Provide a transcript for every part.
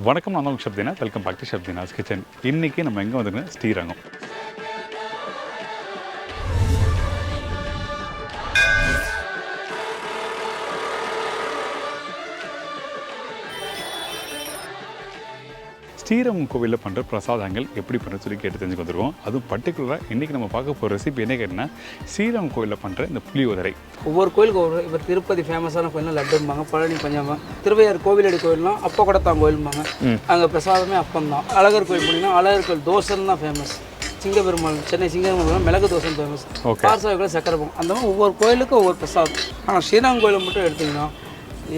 வணக்கம், நான் உங்கள் Shabdina. Welcome back to Shabdina's kitchen. இன்றைக்கி நம்ம எங்கே வந்துருக்கோம்? ஸ்ரீரங்கம். ஸ்ரீரங்கம் கோவிலில் பண்ணுற பிரசாதங்கள் எப்படி பண்ணுறது சொல்லி கேட்டு தெரிஞ்சுக்க வந்துருவோம். அதுவும் பர்டிகுலராக இன்றைக்கி நம்ம பார்க்க போகிற ரெசிபி என்ன கேட்டிங்கன்னா, ஸ்ரீரங்கம் கோவிலில் பண்ணுற இந்த புளியோதரை. ஒவ்வொரு கோயிலுக்கு ஒவ்வொரு இப்போ திருப்பதி ஃபேமஸான கோயில்னா லட்டும்பாங்க, பழனி பஞ்சாம்பாங்க, திருவையார் கோவிலடி கோயில்லாம் அப்போ கூடத்தான் கோயில்பாங்க, அங்கே பிரசாதமே அப்பம் தான். அழகர் கோயில் போனீங்கன்னா அழகர் கோயில் தோசைன்னு தான் ஃபேமஸ். சிங்கப்பெருமாள் சென்னை சிங்கப்பெருமாள் மிளகு தோசை ஃபேமஸ். பார்சாவில் சக்கரை பொங்கல், அந்த மாதிரி ஒவ்வொரு கோயிலுக்கும் ஒவ்வொரு பிரசாதம். ஆனால் ஸ்ரீரங்கம் கோயிலை மட்டும் எடுத்திங்கன்னா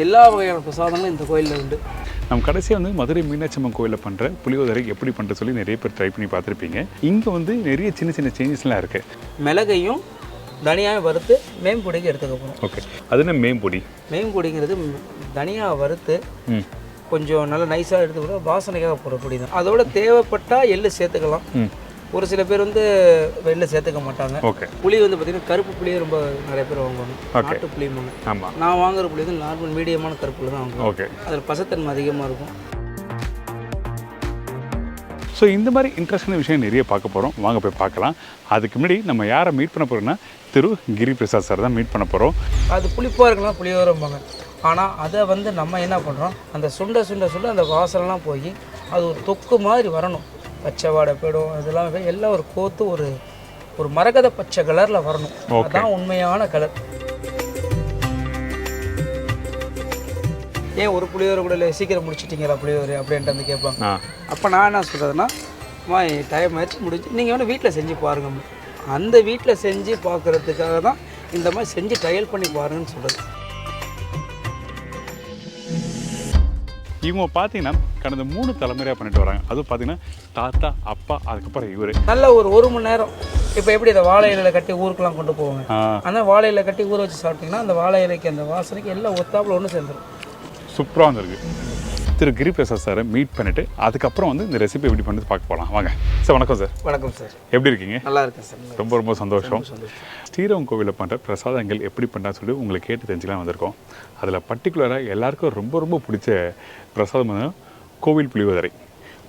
எல்லா வகையான பிரசாதங்களும் இந்த கோயிலில் உண்டு. நம்ம கடைசியாக வந்து மதுரை மீனாட்சி அம்மன் கோயிலில் பண்ணுற புளியோதரை எப்படி பண்ணுறது சொல்லி நிறைய பேர் ட்ரை பண்ணி பார்த்துருப்பீங்க. இங்கே வந்து நிறைய சின்ன சின்ன சேஞ்சஸ்லாம் இருக்குது. மிளகையும் தனியாக வறுத்து மேம்பொடிக்கு எடுத்துக்க போகிறோம். ஓகே, அது என்ன மேம்பொடி? மேம்பொடிங்கிறது தனியாக வறுத்து கொஞ்சம் நல்லா நைஸாக எடுத்துக்கிற வாசனைக்காக போகிற பொடி தான். அதோட தேவைப்பட்டால் எள்ளு சேர்த்துக்கலாம். ஒரு சில பேர் வந்து வெளில சேர்த்துக்க மாட்டாங்க. ஓகே, புளி வந்து பார்த்திங்கன்னா கருப்பு புளியே ரொம்ப நிறைய பேர் வாங்குவாங்க. நாட்டு புளியுமாங்க. ஆமாம், நான் வாங்குற புளி வந்து நார்மல் மீடியமான கருப்புல தான் வாங்குவேன். ஓகே, அதில் பசத்தன்மை அதிகமாக இருக்கும். ஸோ இந்த மாதிரி இன்ட்ரெஸ்டான விஷயம் நிறைய பார்க்க போகிறோம். வாங்க போய் பார்க்கலாம். அதுக்கு முன்னாடி நம்ம யாரை மீட் பண்ண போகிறோம்னா, திரு கிரி பிரசாத் சார் தான் மீட் பண்ண போகிறோம். அது புளிப்பாக இருக்கலாம், புளியோரம்பாங்க. ஆனால் அதை வந்து நம்ம என்ன பண்ணுறோம், அந்த சுண்ட சுண்ட சுண்ட அந்த வாசனைலாம் போய் அது ஒரு தொக்கு மாதிரி வரணும். பச்சை வாடை போயிடும், இதெல்லாம் எல்லாம் ஒரு கோத்து ஒரு மரகத பச்சை கலரில் வரணும். அதுதான் உண்மையான கலர். ஏன் ஒரு புளியோரை கூட இல்லை சீக்கிரம் முடிச்சிட்டிங்களா புளியோரை அப்படின்ட்டு வந்து கேட்பாங்க. அப்போ நான் என்ன சொல்கிறதுன்னா, அம்மா டைம் ஆச்சு முடிஞ்சு நீங்கள் வேணும் வீட்டில் செஞ்சு பாருங்க. அந்த வீட்டில் செஞ்சு பார்க்குறதுக்காக தான் இந்த மாதிரி செஞ்சு ட்ரையல் பண்ணி பாருங்கன்னு சொல்கிறது. இவங்க பார்த்தீங்கன்னா கடந்த 3 தலைமுறையாக பண்ணிட்டு வராங்க. அதுவும் பார்த்தீங்கன்னா தாத்தா, அப்பா, அதுக்கப்புறம் இவர். நல்ல ஒரு மணி நேரம். இப்போ எப்படி இந்த வாழை இலையில் கட்டி ஊருக்கெல்லாம் கொண்டு போவாங்க, அந்த வாழை இலை கட்டி ஊற வச்சு சாப்பிட்டிங்கன்னா அந்த வாழை இலைக்கு அந்த வாசனைக்கு எல்லாம் ஒத்தாப்புல ஒன்று சேர்ந்துடும். சூப்பராக வந்துருக்கு. திரு கிரி பிரசாத் சாரை மீட் பண்ணிவிட்டு அதுக்கப்புறம் வந்து இந்த ரெசிபி எப்படி பண்ணி பார்க்க போகலாம். வாங்க சார். வணக்கம் சார். வணக்கம் சார். எப்படி இருக்கீங்க? நல்லா இருக்கேன் சார். ரொம்ப சந்தோஷம். ஸ்ரீரங்கம் கோவிலில் பண்ணுற பிரசாதங்கள் எப்படி பண்ணான்னு சொல்லி உங்களை கேட்டு தெரிஞ்சுக்கலாம் வந்திருக்கோம். அதில் பர்டிகுலராக எல்லாருக்கும் ரொம்ப பிடிச்ச பிரசாதம் வந்து கோவில் புளியோதரை.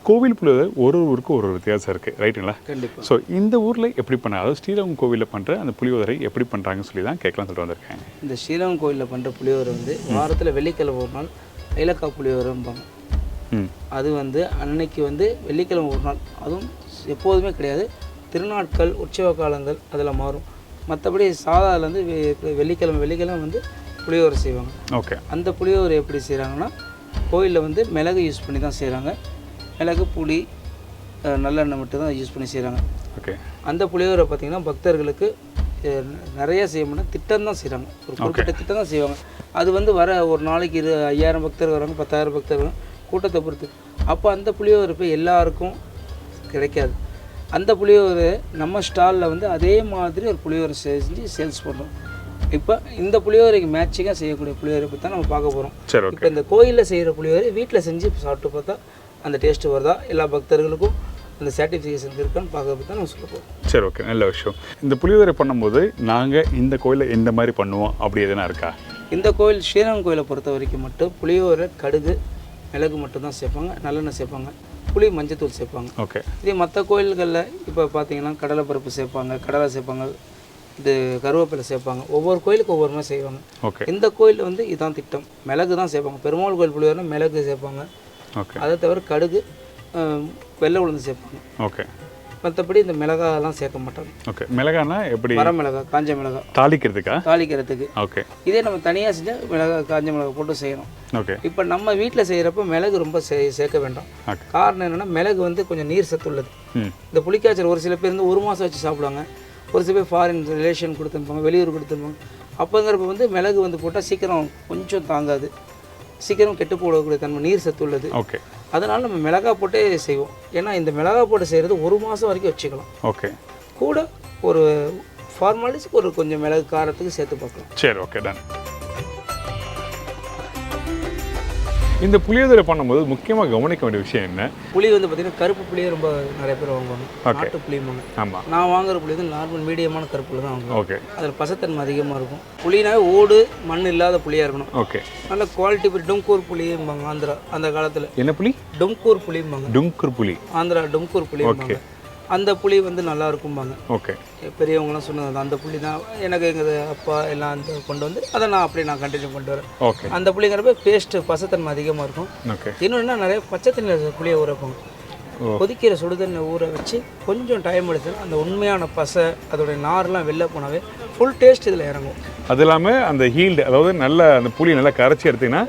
கோவில் புளியோதரை ஒரு ஊருக்கு ஒரு வித்தியாசம் இருக்குது, ரைட்டுங்களா? கண்டிப்பாக. ஸோ இந்த ஊரில் எப்படி பண்ண, அதாவது ஸ்ரீரங்கம் கோவிலில் பண்ணுற அந்த புளியோதரை எப்படி பண்ணுறாங்கன்னு சொல்லி தான் கேட்கலாம் சொல்லிட்டு வந்திருக்கேன். இந்த ஸ்ரீரங்கம் கோவிலில் பண்ணுற புளியோதரை வந்து வாரத்தில் வெள்ளிக்கிழமை ஒரு நாள் ஐலக்காய் புளியோதரைம்பாங்க. அது வந்து அன்னைக்கு வந்து வெள்ளிக்கிழமை ஒரு நாள், அதுவும் எப்போதுமே கிடையாது, திருநாட்கள் உற்சவ காலங்கள் அதில் மாறும். மற்றபடி சாதாவில் வந்து வெள்ளிக்கிழமை வந்து புளியோதரை செய்வாங்க. ஓகே. அந்த புளியோதரை எப்படி செய்கிறாங்கன்னா, கோயிலில் வந்து மிளகு யூஸ் பண்ணி தான் செய்கிறாங்க. மிளகு, புளி, நல்லெண்ணெய் மட்டும் தான் யூஸ் பண்ணி செய்கிறாங்க. ஓகே. அந்த புளியோதரை பார்த்திங்கன்னா பக்தர்களுக்கு நிறைய செய்ய மாட்டாங்க, திட்டம் தான் செய்கிறாங்க. ஒரு குறிப்பிட்ட திட்டம் தான் செய்வாங்க. அது வந்து வர ஒரு நாளைக்கு 5000 பக்தர் வராங்க, 10,000 பக்தர் வராங்க, கூட்டத்தை பொறுத்து. அப்போ அந்த புளியோதரை போய் எல்லாருக்கும் கிடைக்காது. அந்த புளியோதரை நம்ம ஸ்டாலில் வந்து அதே மாதிரி ஒரு புளியோதரை செஞ்சு சேல்ஸ் பண்ணுறோம். இப்போ இந்த புளியோதரைக்கு மேட்சிங்காக செய்யக்கூடிய புளியோதரை பற்றி தான் நம்ம பார்க்க போகிறோம். இப்போ இந்த கோயிலில் செய்கிற புளியோதரை வீட்டில் செஞ்சு சாப்பிட்டு பார்த்தா அந்த டேஸ்ட்டு வருதா, எல்லா பக்தர்களுக்கும் அந்த சர்டிஃபிகேஷன் இருக்கான்னு பார்க்கறது தான் நம்ம சொல்ல போகிறோம். சரி, ஓகே, நல்ல விஷயம். இந்த புளியோதரை பண்ணும்போது நாங்கள் இந்த கோயிலில் எந்த மாதிரி பண்ணுவோம் அப்படி எதுனா இருக்கா? இந்த கோயில் ஸ்ரீரங்கம் கோயிலை பொறுத்த வரைக்கும் மட்டும் புளியோதரை கடுகு மிளகு மட்டும் தான் சேர்ப்பாங்க, நல்லெண்ணெய் சேர்ப்பாங்க, புளி மஞ்சத்தூள் சேர்ப்பாங்க. ஓகே. இதே மற்ற கோயில்களில் இப்போ பார்த்தீங்கன்னா கடலை பருப்பு சேர்ப்பாங்க, கடலை சேர்ப்பாங்க, இது கருவேப்பிலை சேர்ப்பாங்க. ஒவ்வொரு கோயிலுக்கு ஒவ்வொரு மாதிரி செய்வாங்க. ஓகே. இந்த கோயில் வந்து இதுதான் திட்டம், மிளகு தான் சேர்ப்பாங்க. பெருமாள் கோயில் புளியோதரை மிளகு சேர்ப்பாங்க. ஓகே. அதை தவிர கடுகு, வெள்ளை உளுந்து சேர்ப்பாங்க. ஓகே. மற்றபடி இந்த மிளகாலாம் சேர்க்க மாட்டாங்க. ஓகே. மிளகானா எப்படி? வர மிளகா, காஞ்ச மிளகா, தாளிக்கிறதுக்கு. ஓகே. இதே நம்ம தனியாக செஞ்சால் மிளகா, காஞ்ச மிளகா போட்டு செய்யணும். ஓகே. இப்போ நம்ம வீட்டில் செய்கிறப்ப மிளகு ரொம்ப சேர்க்க வேண்டாம். காரணம் என்னென்னா, மிளகு வந்து கொஞ்சம் நீர் சத்து உள்ளது. இந்த புளிக்காய்ச்சல் ஒரு சில பேர் வந்து 1 மாதம் வச்சு சாப்பிடுவாங்க, ஒரு சில பேர் ஃபாரின் ரிலேஷன் கொடுத்துருப்பாங்க, வெளியூர் கொடுத்துருப்பாங்க. அப்போங்கிறப்ப வந்து மிளகு வந்து போட்டால் சீக்கிரம் கொஞ்சம் தாங்காது, சீக்கிரம் கெட்டு போடக்கூடிய தன்மை, நீர் சத்து உள்ளது. ஓகே. அதனால் நம்ம மிளகா போட்டே செய்வோம். ஏன்னா இந்த மிளகா போட்டு செய்கிறது 1 மாதம் வரைக்கும் வச்சுக்கலாம். ஓகே. கூட ஒரு ஃபார்மாலிட்டிஸ்க்கு ஒரு கொஞ்சம் மிளகு காரத்துக்கு சேர்த்து பார்க்கலாம். சரி, ஓகே, டன். இந்த புளியோதரை பண்ணும்போது முக்கியமாக கவனிக்க வேண்டிய விஷயம் என்ன? புளி வந்து பார்த்தீங்கன்னா கருப்பு புளியே ரொம்ப நிறைய பேர் வாங்குவாங்க, நாட்டு புளியுமாங்க. ஆமாம், நான் வாங்குற புளி வந்து நார்மல் மீடியமான கருப்புல தான் வாங்குவேன். ஓகே. அதில் பசத்தன்மை அதிகமாக இருக்கும். புளினாவே ஓடு மண் இல்லாத புளியாக இருக்கணும். ஓகே. நல்ல குவாலிட்டி புளி. டும்கூர் புளியும்பாங்க ஆந்திரா அந்த காலத்தில். என்ன புளி? டும்கூர் புளியும்பாங்க. டும்கூர் புளி, ஆந்திரா டும்கூர் புளியும்பாங்க. அந்த புளி வந்து நல்லா இருக்கும்பாங்க. ஓகே. பெரியவங்களாம் சொன்னது அந்த புளி தான் எனக்கு எங்கள் அப்பா எல்லாம் அந்த கொண்டு வந்து அதை நான் அப்படியே நான் கண்டினியூ பண்ணிட்டு வரேன். ஓகே. அந்த புளிங்கிறப்ப பேஸ்ட்டு பசத்தன்மை அதிகமாக இருக்கும். ஓகே. இன்னொன்று நிறைய பச்சை தண்ணியில் புளியை ஊற வைப்பாங்க. கொதிக்கிற சுடுதண்ணி ஊற வச்சு கொஞ்சம் டைம் எடுத்துன்னா அந்த உண்மையான பசை அதோடைய நார்லாம் வெளில போனாவே ஃபுல் டேஸ்ட் இதில் இறங்கும். அது இல்லாமல் அந்த ஹீல்டு, அதாவது நல்ல அந்த புளி நல்லா கரைச்சி எடுத்தீங்கன்னா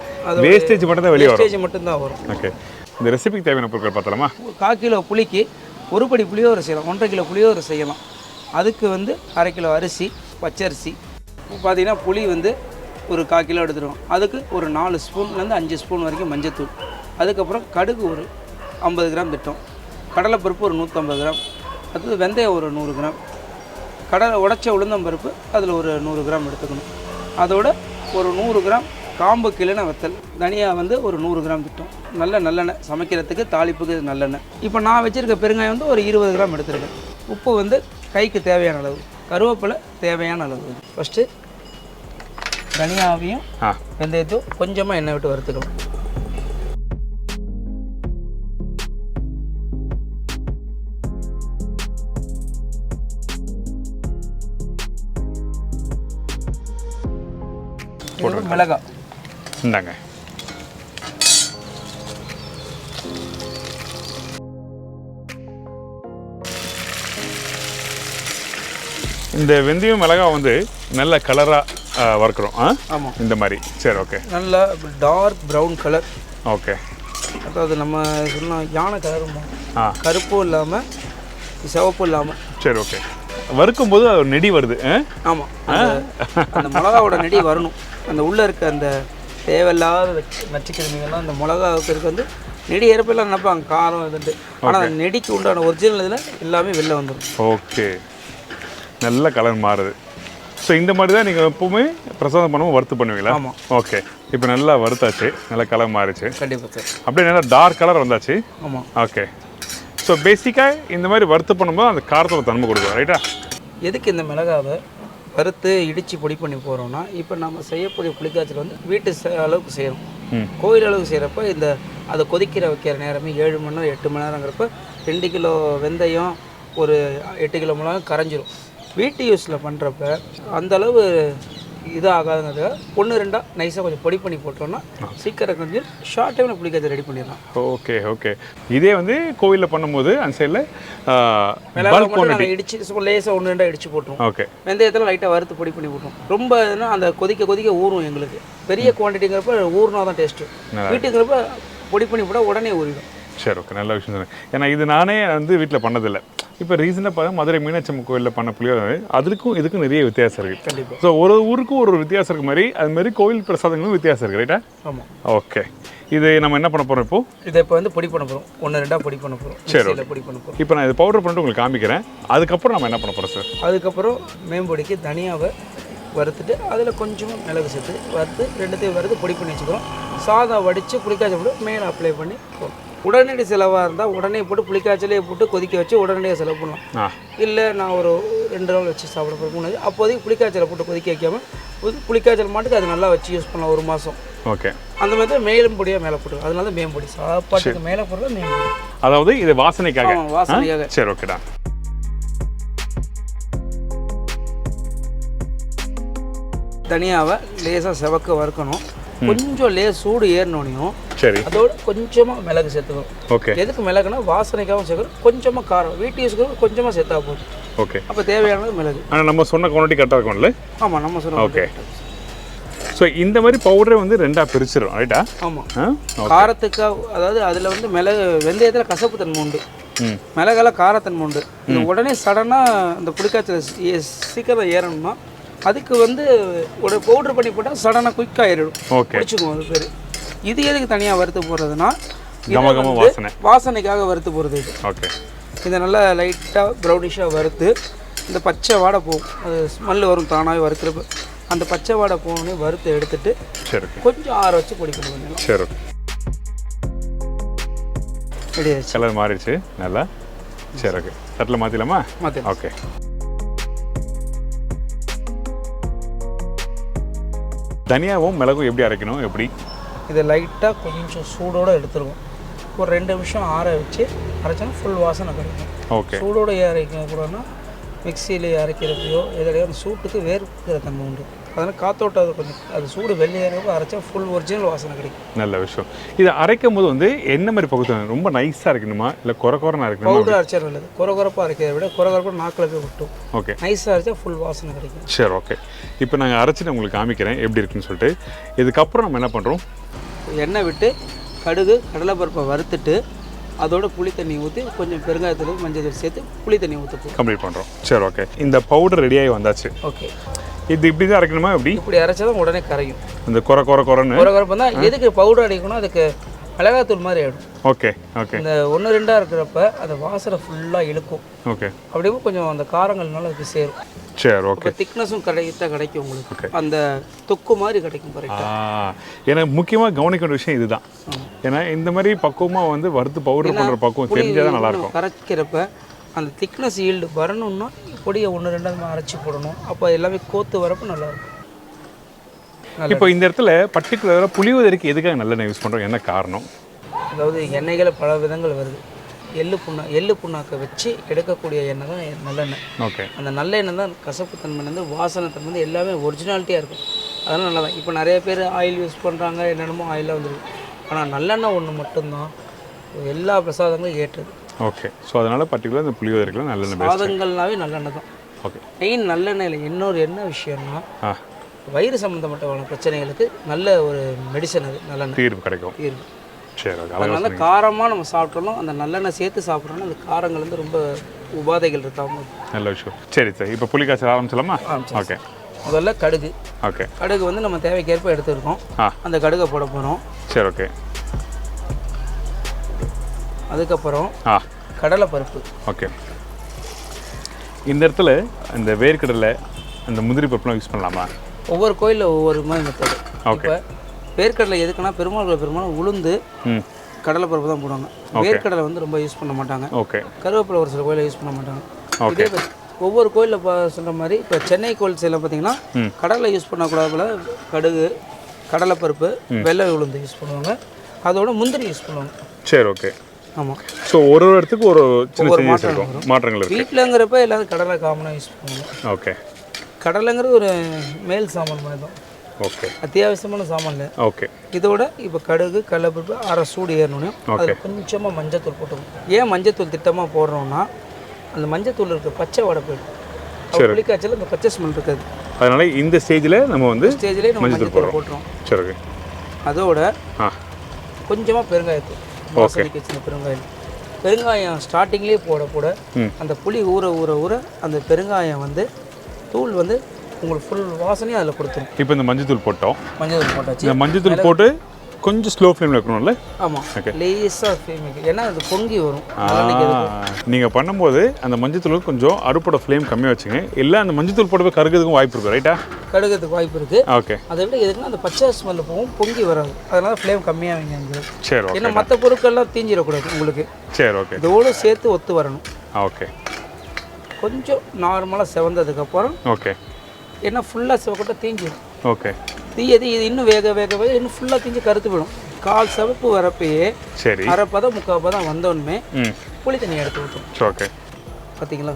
வேஸ்டேஜ் மட்டும் தான் வெளியே வரும். வேஸ்டேஜ் மட்டும்தான் வரும். ஓகே. இந்த ரெசிபிக்கு தேவையான பொருட்கள் பார்த்தலாமா? 1/4 கிலோ புளிக்கு 1 படி புளியோரை செய்யலாம், 1.5 கிலோ புளியோரை செய்யலாம். அதுக்கு வந்து 1/2 கிலோ அரிசி, பச்சரிசி. பார்த்தீங்கன்னா புளி வந்து ஒரு 1/4 கிலோ எடுத்துருவோம். அதுக்கு ஒரு 4 ஸ்பூன்லேருந்து 5 ஸ்பூன் வரைக்கும் மஞ்சத்தூள். அதுக்கப்புறம் கடுகு ஒரு 50 கிராம் திட்டம், கடலைப்பருப்பு ஒரு 150 கிராம், அடுத்தது வெந்தயம் ஒரு 100 கிராம், உடைச்ச உளுந்தம்பருப்பு அதில் ஒரு 100 கிராம் எடுத்துக்கணும். அதோட ஒரு 100 கிராம் காம்பு கிளன வத்தல், தனியா வந்து ஒரு 100 கிராம் திட்டம், நல்லெண்ணெய் சமைக்கிறதுக்கு தாளிப்புக்கு நல்லெண்ணெய். இப்போ நான் வச்சுருக்க பெருங்காயம் வந்து ஒரு 20 கிராம் எடுத்துருக்கேன். உப்பு வந்து கைக்கு தேவையான அளவு, கருவேப்பிலை தேவையான அளவு. ஃபஸ்ட்டு தனியாவையும் வெந்தயத்தையும் கொஞ்சமாக எண்ணெய் விட்டு வறுத்துக்கலாம். மிளகாய் இந்தாங்க. இந்த வெந்தயம் மிளகாய் வந்து நல்ல கலராக வறுக்கிறோம். ஆமாம், இந்த மாதிரி. சரி, ஓகே. நல்லா டார்க் ப்ரௌன் கலர். ஓகே. அதாவது நம்ம சொன்னால் யானை கலரும், கருப்பும் இல்லாமல் சிவப்பும் இல்லாமல். சரி, ஓகே. வறுக்கும்போது அது ஒரு நெடி வருது. ஆமாம், அந்த மிளகாவோட நெடி வரணும். அந்த உள்ளே இருக்க அந்த தேவையில்லாத நச்சுக்கிருமிகள்லாம் அந்த மிளகாவுக்கு இருக்க வந்து நெடி இறப்பெல்லாம் நினைப்பாங்க காரம் இதுன்ட்டு. ஆனால் அந்த நெடிக்கு உண்டான ஒரிஜினல் இதில் எல்லாமே வெளில வந்துடும். ஓகே. நல்ல கலர் மாறுது. ஸோ இந்த மாதிரி தான் நீங்கள் எப்பவுமே பிரசாதம் பண்ணுவோம் வறுத்து பண்ணுவீங்களா? ஆமாம். ஓகே. இப்போ நல்லா வறுத்தாச்சு, நல்லா கலர் மாறிச்சு. கண்டிப்பாக சார். அப்படியே நல்லா டார்க் கலர் வந்தாச்சு. ஆமாம். ஓகே. ஸோ பேசிக்காக இந்த மாதிரி வறுத்து பண்ணும்போது அந்த காரத்தோட தன்மை கொடுக்கும், ரைட்டா? எதுக்கு இந்த மிளகாவை வறுத்து இடித்து பொடி பண்ணி போகிறோம்னா, இப்போ நம்ம செய்யக்கூடிய புளிக்காய்ச்சல் வந்து வீட்டு அளவுக்கு செய்யணும். கோயில் அளவுக்கு செய்கிறப்ப இந்த அதை வைக்கிற நேரமே 7 மணி நேரம் 8 மணி நேரங்கிறப்ப 2 கிலோ வெந்தயம் ஒரு 8 கிலோ மிளகாய் கரைஞ்சிரும். வீட்டு யூஸில் பண்ணுறப்ப அந்தளவு இதாகாதுங்கிறத 1-2 நைஸாக கொஞ்சம் பொடி பண்ணி போட்டோம்னா சீக்கிரம் கொஞ்சம் ஷார்ட் டைமில் புளிக்காய்ச்சல் ரெடி பண்ணிடலாம். Okay, okay. இதே வந்து கோவிலில் பண்ணும்போது அந்த சைடில் மிளகாய் இடிச்சு லேசாக 1-2 இடிச்சு போட்டுருவோம். ஓகே. வெந்தயத்தில் லைட்டாக வறுத்து பொடி பண்ணி போட்டுருவோம். ரொம்ப அந்த கொதிக்க ஊறும். எங்களுக்கு பெரிய குவான்டிட்டிங்கிறப்ப ஊறுனா தான் டேஸ்ட்டு. வீட்டுங்கிறப்ப பொடி பண்ணி போட்டால் உடனே ஊறிடும். சரி, ஓகே. நல்ல விஷயம் தானே. ஏன்னா இது நானே வந்து வீட்டில் பண்ணதில்லை. இப்போ ரீசெண்டாக பார்த்தா மதுரை மீனாட்சி அம்மன் கோயிலில் பண்ண புளியோதரை அதுக்கும் இதுக்கும் நிறைய வித்தியாசம் இருக்குது. கண்டிப்பாக. ஸோ ஒரு ஊருக்கும் ஒரு வித்தியாசம் இருக்கு மாதிரி அது மாதிரி கோவில் பிரசாதங்களும் வித்தியாசம் இருக்குது, ரைட்டா? ஆமாம். ஓகே. இது நம்ம என்ன பண்ண போகிறோம் இப்போ? இதை இப்போ வந்து பொடி பண்ண போகிறோம். 1-2 பொடி பண்ண போகிறோம். சரி, பொடி பண்ண போகிறோம். இப்போ நான் இது பவுடர் பண்ணிட்டு உங்களுக்கு காமிக்கிறேன். அதுக்கப்புறம் நம்ம என்ன பண்ண போகிறோம் சார்? அதுக்கப்புறம் மேம்பொடிக்கு தனியாவை வறுத்துட்டு அதில் கொஞ்சமாக மிளகு சேர்த்து வறுத்து 2த்தையும் வறுத்து பொடி பண்ணி வச்சுக்கிறோம். சாதம் வடித்து புளிக்காய்ச்சல் போட்டு மேலே அப்ளை பண்ணி உடனடி செலவாக இருந்தால் உடனே போட்டு புளிக்காய்ச்சலே போட்டு கொதிக்க வச்சு உடனடியாக செலவு பண்ணலாம். இல்லை நான் ஒரு 2 நாள் வச்சு சாப்பிட போகிறேன், அப்போதைக்கு புளிக்காய்ச்சலை போட்டு கொதிக்க வைக்காமல் புளிக்காய்ச்சல் மாட்டுக்கு அது நல்லா வச்சு யூஸ் பண்ணலாம் 1 மாதம். ஓகே. அந்த மாதிரி தான் மேலும் பொடியாக மேலே போட்டு, அதனால தான் மேம்பொடி சாப்பாட்டுக்கு மேலே போடுறது மேம்பொடி. அதாவது இது வாசனைக்காக. வாசனைக்காக. சரி, ஓகேடா. தனியாவை லேசாக செவக்க வறுக்கணும். கொஞ்சம் சூடு ஏறினோனையும் சரி அதோட கொஞ்சமாக மிளகு சேர்த்துக்கணும். ஓகே. எதுக்கு மிளகுனா வாசனைக்காகவும் சேர்க்கணும், கொஞ்சமாக காரம் வீட்டு யூஸ்க்கு கொஞ்சமாக சேர்த்தா போதும். ஓகே. அப்போ தேவையானது மிளகு. ஆனால் நம்ம சொன்ன குவான்டிட்டி கரெக்டாக இருக்கும்ல? ஆமாம், நம்ம சொன்ன. ஓகே. ஸோ இந்த மாதிரி பவுடரை வந்து 2ஆக பிரிச்சிடும், ரைட்டா? ஆமாம். காரத்துக்காக, அதாவது அதில் வந்து மிளகு வெந்தயத்தில் கசப்பு தன்மை உண்டு, மிளகெல்லாம் காரத்தன்மை உண்டு. இது உடனே சடனாக அந்த புளிக்காய்ச்சல் சீக்கிரம் ஏறணும்னா அதுக்கு வந்து ஒரு பவுட்ரு பண்ணி போட்டால் சடனாக குயிக்காக ஏறிடும். ஓகே. பிடிச்சிக்கும் அது பேர். இது எதுக்கு தனியாக வறுத்து போடுறதுன்னா வாசனைக்காக வறுத்து போடுறது இது. ஓகே. இதை நல்லா லைட்டாக ப்ரௌனிஷாக வறுத்து இந்த பச்சை வாடை போகும், அது ஸ்மெல் வரும் தானாகவே வறுக்கிறப்ப. அந்த பச்சை வாடை போகணுன்னே வறுத்து எடுத்துட்டு சரி கொஞ்சம் ஆற வச்சு பொடி பண்ணி பண்ணிடலாம். சரி. ரெடி ஆயிடுச்சு. கலர் மாறிடுச்சு நல்லா. சரி ஓகே, தட்டில் மாற்றிடலாமா? மாற்றி ஓகே. தனியாகவும் மிளகும் எப்படி அரைக்கணும் எப்படி? இதை லைட்டாக கொஞ்சம் சூடோடு எடுத்துருவோம். ஒரு 2 நிமிஷம் ஆற வச்சு அரைச்சோன்னா ஃபுல் வாசனை கிடைக்கும். ஓகே. சூடோடு அரைக்க கூடனா மிக்சியில் அரைக்கிறப்பையோ எதுலையோ அந்த சூட்டுக்கு வேர்க்கிற தன்மை உண்டு. அதனால் காத்தோட்டம் கொஞ்சம் அது சூடு வெளியேறப்போ அரைச்சா ஃபுல் ஒரிஜினல் வாசனை கிடைக்கும். நல்ல விஷயம். இதை அரைக்கும் போது வந்து என்ன மாதிரி பகுத்து ரொம்ப நைஸாக இருக்கணுமா இல்லை குறக்குறனா இருக்கணுமா? பவுடர் அரைச்சா நல்லது. குறகுறப்பாக அரைக்கிறத விட குறகுறப்பாக நாக்கில் போய் விட்டும். ஓகே. நைஸாக அரைச்சா ஃபுல் வாசனை கிடைக்கும். சரி ஓகே. இப்போ நாங்கள் அரைச்சிட்டு உங்களுக்கு காமிக்கிறேன் எப்படி இருக்குன்னு சொல்லிட்டு. இதுக்கப்புறம் நம்ம என்ன பண்ணுறோம்? எண்ணெய் விட்டு கடுகு கடலைப்பருப்பை வறுத்துட்டு அதோட புளி தண்ணி ஊற்றி கொஞ்சம் பெருங்காயத்தூள் மஞ்சள் தூள் சேர்த்து புளி தண்ணி ஊற்றி கம்ப்ளீட் பண்ணுறோம். சரி ஓகே. இந்த பவுடர் ரெடியாகி வந்தாச்சு. ஓகே. இது இப்படி தான் அரைக்கணுமா எப்படி? இப்படி அரைச்சா தான் உடனே கரையும். இந்த குறன்னு குறகுறப்பு தான். எதுக்கு பவுடர் அடிக்கணும்? அதுக்கு மிளகாத்தூள் மாதிரி ஆகிடும். Okay okay. இந்த 1-2 இருக்கிறப்ப அந்த வாசனை ஃபுல்லாக இழுக்கும். ஓகே. அப்படியே கொஞ்சம் அந்த காரங்கள்னால அதுக்கு சேரும். சரி ஓகே. இப்போ திக்னஸும் கரெக்டாக கிடைக்கும் உங்களுக்கு. அந்த தொக்கு மாதிரி கிடைக்கும் கரெக்டாக. எனக்கு முக்கியமாக கவனிக்க வேண்டிய விஷயம் இதுதான். ஏன்னா இந்த மாதிரி பக்குவமாக வந்து வறுத்து பவுடர் பண்ணுற பக்குவம் தெரிஞ்சால் தான் நல்லாயிருக்கும். கரைக்கிறப்ப அந்த திக்னஸ் ஈல்டு வரணும்னா பொடியை 1-2 அரைச்சி போடணும். அப்போ எல்லாமே கோத்து வரப்போ நல்லாயிருக்கும். இப்போ இந்த இடத்துல பர்டிகுலராக புளியோதரைக்கு எதுக்காக நல்லெண்ணெய் யூஸ் பண்ணுறோம்? என்ன காரணம்? அதாவது எண்ணெய்களை பல விதங்கள் வருது. எள்ளு புண்ணாக்கை வச்சு எடுக்கக்கூடிய எண்ணெய் தான் நல்லெண்ணெய். ஓகே. அந்த நல்லெண்ணெய் தான் கசப்பு தன்மையிலேருந்து வாசனை தன்மை எல்லாமே ஒரிஜினாலிட்டியாக இருக்கும். அதனால் நல்லா தான். இப்போ நிறைய பேர் ஆயில் யூஸ் பண்ணுறாங்க, என்னென்னமோ ஆயிலாக வந்துருக்கு. ஆனால் நல்லெண்ணெய் ஒன்று மட்டும்தான் எல்லா பிரசாதங்களும் ஏற்றது. ஓகே. ஸோ அதனால் பர்டிகுலர் இந்த புளியோதரைக்குலாம் நல்லெண்ணெய் சாதங்கள்னாவே நல்லெண்ணெய் தான். ஓகே. மெயின் நல்லெண்ணெயில் இன்னொரு என்ன விஷயம்னா வயிறு சம்மந்தப்பட்ட பிரச்சனைகளுக்கு நல்ல ஒரு மெடிசன். அது நல்லெண்ணெய் தீர்வு கிடைக்கும். தீர்வு. சரி. அதனால காரமாக நம்ம சாப்பிட்டோம்னா அந்த நல்லெண்ணெய் சேர்த்து சாப்பிட்றோன்னா அந்த காரங்கள் வந்து ரொம்ப உபாதைகள் இருக்காமல். நல்ல விஷயம். சரி சார், இப்போ புளி காய்ச்சல் ஆரம்பிச்சலாமா? ஓகே. முதல்ல கடுகு. ஓகே. கடுகு வந்து நம்ம தேவைக்கேற்ப எடுத்துருக்கோம். அந்த கடுகை போட போகிறோம். சரி ஓகே. அதுக்கப்புறம் கடலைப்பருப்பு. ஓகே. இந்த இடத்துல இந்த வேர்க்கடலை அந்த முந்திரி பருப்புலாம் யூஸ் பண்ணலாமா? ஒவ்வொரு கோயிலில் ஒவ்வொரு மாதிரி மெத்தடு. ஓகே. இப்போ வேர்க்கடலை எதுக்குன்னா பெருமாள் உளுந்து கடலைப்பருப்பு தான் போடுவாங்க. வேர்க்கடலை வந்து ரொம்ப யூஸ் பண்ண மாட்டாங்க. ஓகே. கருவேப்பிலை ஒரு சில கோயிலில் யூஸ் பண்ண மாட்டாங்க. ஓகே. ஒவ்வொரு கோயிலில் சொல்கிற மாதிரி இப்போ சென்னை கோயில் சைடில் பார்த்தீங்கன்னா கடலை யூஸ் பண்ணக்கூடாதுல கடுகு கடலைப்பருப்பு வெள்ளை உளுந்து யூஸ் பண்ணுவாங்க. அதோட முந்திரி யூஸ் பண்ணுவாங்க. சரி ஓகே. ஆமாம். ஸோ ஒரு இடத்துக்கு ஒரு சின்ன மாற்றங்கள் இருக்குது. வீட்டிலங்கிறப்ப எல்லாரும் கடலை காமனாக யூஸ் பண்ணுவாங்க. ஓகே. கடலைங்கிறது ஒரு மேல் சாமான் மாதிரி தான். ஓகே. அத்தியாவசியமான சாமான் இல்லை. ஓகே. இதோட இப்போ கடுகு கடலைப்பருப்பு அரை சூடு ஏறணும். அதில் கொஞ்சமாக மஞ்சத்தூள் போட்டுக்கணும். ஏன் மஞ்சத்தூள் திட்டமாக போடுறோம்னா அந்த மஞ்சத்தூள் இருக்க பச்சை வடை போயிடும். புளிக்காய்ச்சல் அந்த பச்சை ஸ்மெல் இருக்காது. அதனால இந்த ஸ்டேஜில் நம்ம வந்து நம்ம மஞ்சத்தூள் போட்டுறோம். சரி ஓகே. அதோட கொஞ்சமாக பெருங்காயத்தூள். வாசனைக்கு சின்ன பெருங்காயம் ஸ்டார்டிங்லேயே போட அந்த புளி ஊற அந்த பெருங்காயம் வந்து தூள் வந்து உங்களுக்கு ஃபுல் வாசனையும் அதில் கொடுத்துரும். இப்போ இந்த மஞ்சத்தூள் போட்டோம். மஞ்சத்தூள் போட்டாச்சு. இந்த மஞ்சத்தூள் போட்டு கொஞ்சம் ஸ்லோ ஃப்ளேமில் இருக்கணும்ல? ஆமாம். லேசாக ஃப்ளேம் ஏன்னா அது பொங்கி வரும். நீங்கள் பண்ணும்போது அந்த மஞ்சத்தூள் கொஞ்சம் அடுப்போட ஃப்ளேம் கம்மியாக வச்சுங்க. இல்லை அந்த மஞ்சத்தூள் போட்டு கருகிறதுக்கும் வாய்ப்பு இருக்குது. ரைட்டா? கருகிறதுக்கு வாய்ப்பு இருக்குது. ஓகே. அதை விட எதுக்குன்னா அந்த பச்சை ஸ்மெல் போகும், பொங்கி வராது. அதனால ஃப்ளேம் கம்மியாக வைங்க. சரி ஓகே. ஏன்னா மற்ற பொருட்கள்லாம் தீஞ்சிடக்கூடாது உங்களுக்கு. சரி ஓகே. இதோடு சேர்த்து ஒத்து வரணும். ஓகே. கொஞ்சம் நார்மலாக செவந்ததுக்கப்புறம் ஓகே. ஏன்னா ஃபுல்லாக செவக்கொட்ட தீஞ்சிடும். ஓகே. தீயது இது இன்னும் வேக இன்னும் ஃபுல்லாக தீஞ்சு கருத்து விடும். கால் சிவப்பு வரப்பயே சரி 1/2 3/4 பதம் வந்தோடனே புளி தண்ணி எடுத்து ஊற்றும். ஓகே. பார்த்தீங்களா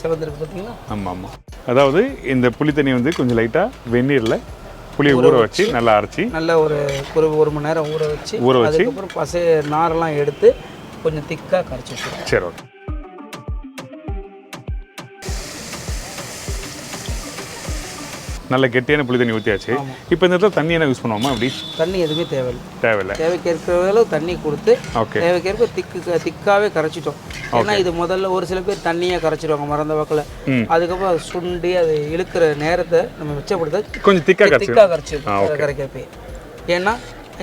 செவந்திருக்கு பார்த்தீங்களா? ஆமாம் ஆமாம். அதாவது இந்த புளி தண்ணி வந்து கொஞ்சம் லைட்டாக வெந்நீரில் புளியை ஊற வச்சு நல்லா அரைச்சி நல்லா ஒரு 1 மணி நேரம் ஊற வச்சு அதுக்கப்புறம் நாரெல்லாம் எடுத்து கொஞ்சம் திக்காக கரைச்சி வச்சுருவோம். சரி ஓகே. நல்ல கெட்டியான புளி தண்ணி ஊற்றியாச்சு. இப்போ இந்த இடத்துல தண்ணி என்ன யூஸ் பண்ணுவோமா? அப்படி தண்ணி எதுவுமே தேவையில்லை. தேவைக்கேற்கிற அளவு தண்ணி கொடுத்து தேவைக்கேற்ப திக்காகவே கரைச்சிட்டோம். ஏன்னா இது முதல்ல ஒரு சில பேர் தண்ணியாக கரைச்சிடுவாங்க மறந்த வாக்கில். அதுக்கப்புறம் அது சுண்டி அது இழுக்கிற நேரத்தை நம்ம மிச்சப்படுத்த கொஞ்சம் திக்காக கரைச்சிடும் கரைக்கிறப்ப. ஏன்னா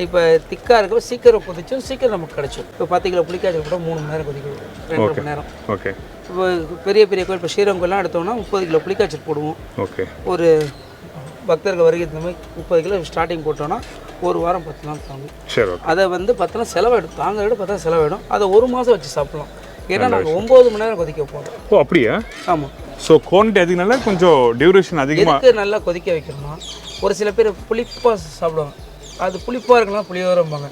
இப்போ திக்காக இருக்க சீக்கிரம் கொதிச்சும் சீக்கிரம் நமக்கு கிடச்சிடும். இப்போ 10 கிலோ புளிக்காய்ச்சல் கூட 3 மணி நேரம் கொதிக்கும். 2 மணி நேரம். ஓகே. இப்போ பெரிய கோயில் இப்போ ஸ்ரீரங்கம் கோயிலாம் எடுத்தோம்னா 30 கிலோ புளிக்காய்ச்சல் போடுவோம். ஓகே. ஒரு பக்தர்கள் வருகை இந்த மாதிரி 30 கிலோ ஸ்டார்டிங் போட்டோன்னா ஒரு வாரம் 10 நாள் தாங்கும். சரி ஓகே. அதை வந்து 10 நாள் செலவாயிடும், தாங்க விட 10 நாள் செலவாயிடும். அதை 1 மாதம் வச்சு சாப்பிடலாம். ஏன்னா நாங்கள் 9 மணி நேரம் கொதிக்க போகிறோம். ஓ அப்படியா? ஆமாம். ஸோ குவான்டிட்டி அதிகனால கொஞ்சம் டியூரேஷன் அதிகமாக. எதுக்கு நல்லா கொதிக்க வைக்கணும்னா, ஒரு சில பேர் புளிப்பாக சாப்பிடுவாங்க, அது புளிப்பாக இருக்கலாம் புளியோரம்பாங்க.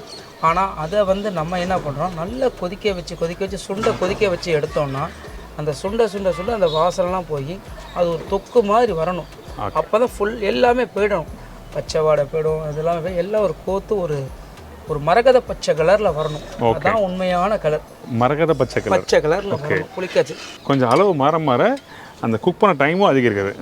ஆனால் அதை வந்து நம்ம என்ன பண்ணுறோம், நல்லா கொதிக்க வச்சு சுண்டை கொதிக்க வச்சு எடுத்தோம்னா அந்த சுண்டை அந்த வாசனைலாம் போய் அது ஒரு தொக்கு மாதிரி வரணும். அப்போ தான் ஃபுல் எல்லாமே போயிடும், பச்சை வாடை போயிடும், அதெல்லாம் எல்லாம் ஒரு கோத்து ஒரு மரகத பச்சை கலரில் வரணும். அதுதான் உண்மையான கலர். மரகத பச்சை கலரில் வரணும் புளிக்காச்சு. கொஞ்சம் அளவு மாற அந்த குக் பண்ண டைமும் அதிகரிக்குது.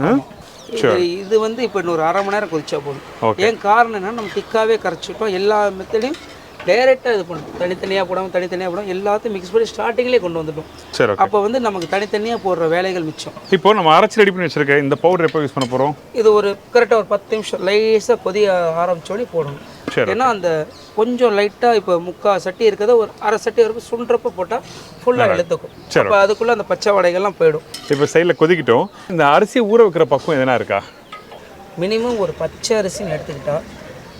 இது வந்து இப்போ இன்னொரு 1/2 மணி நேரம் கொதிச்சா போதும். ஏன் காரணம் என்னன்னா, நம்ம திக்காகவே கரைச்சிட்டோம். எல்லா மெத்தடையும் டைரெக்டாக இது பண்ணும், தனித்தனியாக போடாமல் எல்லாத்தையும் மிக்ஸ் பண்ணி ஸ்டார்டிங்லேயே கொண்டு வந்துட்டோம். சரி. அப்போ வந்து நமக்கு தனித்தனியாக போடுற வேலைகள் மிச்சம். இப்போ நம்ம அரைச்சி ரெடி பண்ணி வச்சிருக்க இந்த பவுடர் எப்போ யூஸ் பண்ண போகிறோம்? இது ஒரு கரெக்டாக ஒரு 10 நிமிஷம் லைஸாக கொதிய ஆரம்பிச்சோடனே போடணும். ஏன்னா அந்த கொஞ்சம் லைட்டாக இப்போ 3/4 சட்டி இருக்கிறத ஒரு 1/2 சட்டி வரைக்கும் சுண்டுறப்ப போட்டால் ஃபுல்லாக எடுத்துக்கும். அப்போ அதுக்குள்ளே அந்த பச்சை வடைகள்லாம் போயிடும். இப்போ சைடில் கொதிக்கிட்டோம். இந்த அரிசியை ஊற வைக்கிற பக்கம் எதனா இருக்கா? மினிமம் ஒரு பச்சை அரிசின்னு எடுத்துக்கிட்டால்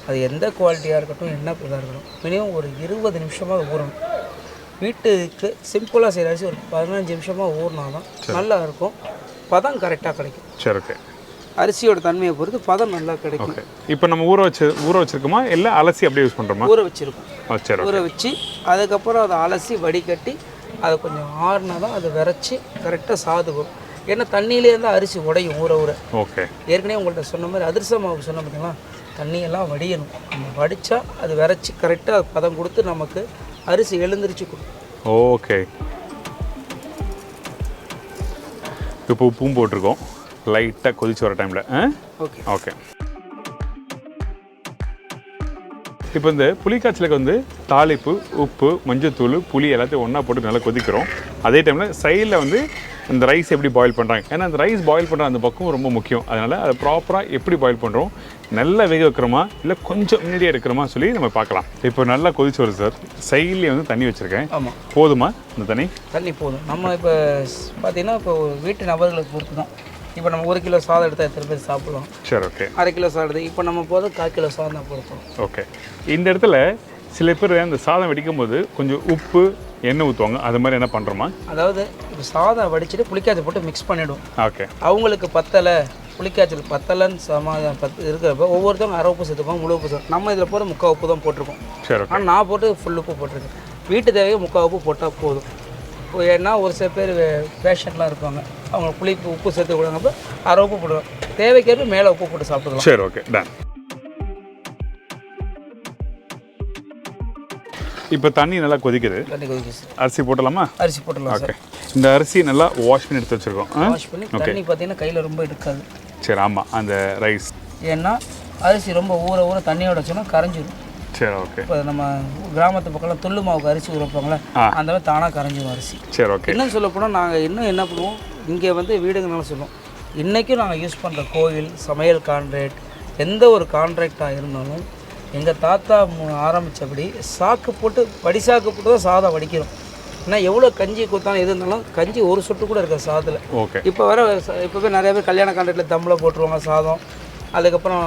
அது எந்த குவாலிட்டியாக இருக்கட்டும், என்ன இதாக இருக்கட்டும், மினிமம் ஒரு 20 நிமிஷமாக ஊறணும். வீட்டுக்கு சிம்பிளாக செய்கிற அரிசி ஒரு 15 நிமிஷமாக ஊறினா தான் நல்லா இருக்கும், பதம் கரெக்டாக கிடைக்கும். சரி ஓகே. அரிசியோட தன்மையை பொறுத்து பதம் நல்லா கிடைக்கும். இப்போ நம்ம ஊற வச்சிருக்கோமா இல்லை அலசி அப்படியே யூஸ் பண்ணுறோமா? ஊற வச்சுருக்கோம். ஊற வச்சு அதுக்கப்புறம் அதை அலசி வடிகட்டி அதை கொஞ்சம் ஆறுனா தான் அதை விரைச்சி கரெக்டாக சாதுக்கும். ஏன்னா தண்ணியிலேருந்து அரிசி உடையும் ஊற. ஓகே. ஏற்கனவே உங்கள்கிட்ட சொன்ன மாதிரி அதிரச மாவு சொன்ன பார்த்தீங்களா, தண்ணியெல்லாம் வடியணும். நம்ம வடித்தா அது விரைச்சி கரெக்டாக பதம் கொடுத்து நமக்கு அரிசி எழுந்திரிச்சு கொடுக்கும். ஓகே. இப்போ உப்பும் போட்டிருக்கோம் லைட்டாக கொதிச்சு வர டைமில். Okay okay. இப்போ இந்த புளிக்காய்ச்சலுக்கு வந்து தாளிப்பு, உப்பு, மஞ்சத்தூள், புளி எல்லாத்தையும் ஒன்றா போட்டு நல்லா கொதிக்கிறோம். அதே டைமில் சைடில் வந்து இந்த ரைஸ் எப்படி பாயில் பண்ணுறாங்க, ஏன்னா அந்த ரைஸ் பாயில் பண்ணுற அந்த பக்கம் ரொம்ப முக்கியம். அதனால் அதை ப்ராப்பராக எப்படி பாயில் பண்ணுறோம், நல்லா வேக வைக்கிறோமா இல்லை கொஞ்சம் முன்னாடியே எடுக்கிறோமா சொல்லி நம்ம பார்க்கலாம். இப்போ நல்லா கொதிச்சு வருது சார். சைட்லேயே வந்து தண்ணி வச்சுருக்கேன். ஆமாம். போதுமா இந்த தண்ணி போதும். நம்ம இப்போ பார்த்தீங்கன்னா இப்போ வீட்டு நபர்களுக்கு பொறுத்து தான். இப்போ நம்ம 1 கிலோ சாதம் எடுத்தால் எத்தனை பேர் சாப்பிடுவோம்? சரி ஓகே. 1/2 கிலோ சாதம் எடுத்து இப்போ நம்ம போதும் 1/4 கிலோ சாதம் தான் பொறுத்தோம். ஓகே. இந்த இடத்துல சில பேர் அந்த சாதம் வடிக்கும் போது கொஞ்சம் உப்பு எண்ணெய் ஊற்றுவாங்க, அது மாதிரி என்ன பண்ணுறோமா? அதாவது இப்போ சாதம் வடிச்சுட்டு புளிக்காய்ச்சல் போட்டு மிக்ஸ் பண்ணிவிடும். ஓகே. அவங்களுக்கு பத்தலை, புளிக்காய்ச்சல் பத்தலைன்னு இருக்கிறப்ப ஒவ்வொருத்தவங்க 1/2 உப்பு சேர்த்துப்பாங்க, முழு உப்பு சேர்த்து. நம்ம இதில் போகிற 3/4 உப்பு தான் போட்டிருக்கோம். சரி. ஆனால் நான் போட்டு ஃபுல் உப்பு போட்டிருக்கேன். வீட்டு தேவையை 3/4 உப்பு போட்டால் போதும். ஏன்னா ஒரு சில பேர் பேஷண்ட்லாம் இருப்பாங்க, அவங்க புளிப்பு உப்பு சேர்த்து கொடுங்கப்போ 1/2 உப்பு போடுவாங்க. தேவைக்கேற்ப மேலே உப்பு போட்டு சாப்பிடலாம். சரி ஓகே டன். இப்போ தண்ணி நல்லா கொதிக்குது. அரிசி போட்டலாமா? அரிசி போட்டலாம். ஓகே. இந்த அரிசி நல்லா வாஷ் பண்ணி எடுத்து வச்சுருக்கோம். வாஷ் பண்ணி தண்ணி பார்த்தீங்கன்னா கையில் ரொம்ப எடுக்காது. சரி. ஆமாம். அந்த ரைஸ் ஏன்னா அரிசி ரொம்ப ஊற தண்ணியோட வச்சோன்னா கரைஞ்சிடும். சரி ஓகே. இப்போ நம்ம கிராமத்து பக்கம்லாம் துள்ளு மாவுக்கு அரிசி ஊறப்பாங்களே, அந்த மாதிரி தானாக கரைஞ்சிடும் அரிசி. சரி ஓகே. இன்னும் சொல்ல போனால் நாங்கள் இன்னும் என்ன பண்ணுவோம், இங்கே வந்து வீடுங்கனால சொல்லுவோம், இன்றைக்கும் நாங்கள் யூஸ் பண்ணுற கோவில் சமையல் கான்ட்ராக்ட் எந்த ஒரு கான்ட்ராக்டாக இருந்தாலும் எங்கள் தாத்தா ஆரம்பித்தபடி சாக்கு போட்டு வடிசாக்கு போட்டு தான் சாதம் வடிக்கிறோம். ஏன்னா எவ்வளோ கஞ்சி கொடுத்தாலும் எது இருந்தாலும் கஞ்சி ஒரு சொட்டு கூட இருக்காது சாதத்தில். ஓகே. இப்போ போய் நிறைய பேர் கல்யாண கான்ட்ராக்டில் தம்பில் போட்டுருவாங்க சாதம், அதுக்கப்புறம்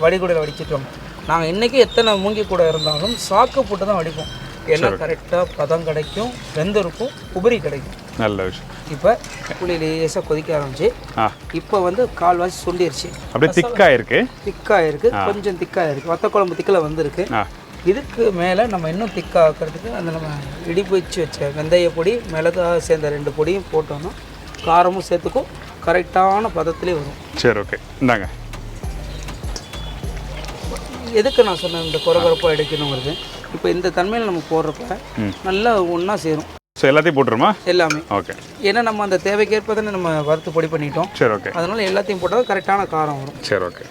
வடிகுடையில் வடிச்சிட்டோம். நாங்கள் இன்றைக்கி எத்தனை மூங்கி கூட இருந்தாலும் சாக்கு போட்டு தான் வடிப்போம். ஏன்னா கரெக்டாக பதம் கிடைக்கும், வெந்திருக்கும், உபரி கிடைக்கும். நல்ல விஷயம். இப்போ புளி லேசாக கொதிக்க ஆரம்பிச்சு இப்போ வந்து கால்வாசி சுண்டிருச்சு, அப்படியே திக்காக இருக்குது, கொஞ்சம் திக்காக இருக்குது, வத்த குழம்பு திக்கில் வந்துருக்கு. இதுக்கு மேலே நம்ம இன்னும் திக்காக்கிறதுக்கு அந்த நம்ம இடிப்பு வச்சு வச்ச வெந்தய பொடி, மிளகாய் சேர்ந்த 2 பொடியும் போட்டோம்னா காரமும் சேர்த்துக்கும், கரெக்டான பதத்துலேயே வரும். சரி ஓகே. இந்தாங்க. எதுக்கு நான் சொன்னேன் இந்த கொரகொரப்பாக எடுக்கணுங்கிறது, இப்போ இந்த தன்மையில் நம்ம போடுறப்ப நல்லா ஒன்றா சேரும். ஸோ எல்லாத்தையும் போட்டுருமா? எல்லாமே. ஓகே. ஏன்னா நம்ம அந்த தேவைக்கேற்ப தானே நம்ம வறுத்து பொடி பண்ணிட்டோம். சரி ஓகே. அதனால எல்லாத்தையும் போட்டால் கரெக்டான காரம் வரும். சரி ஓகே.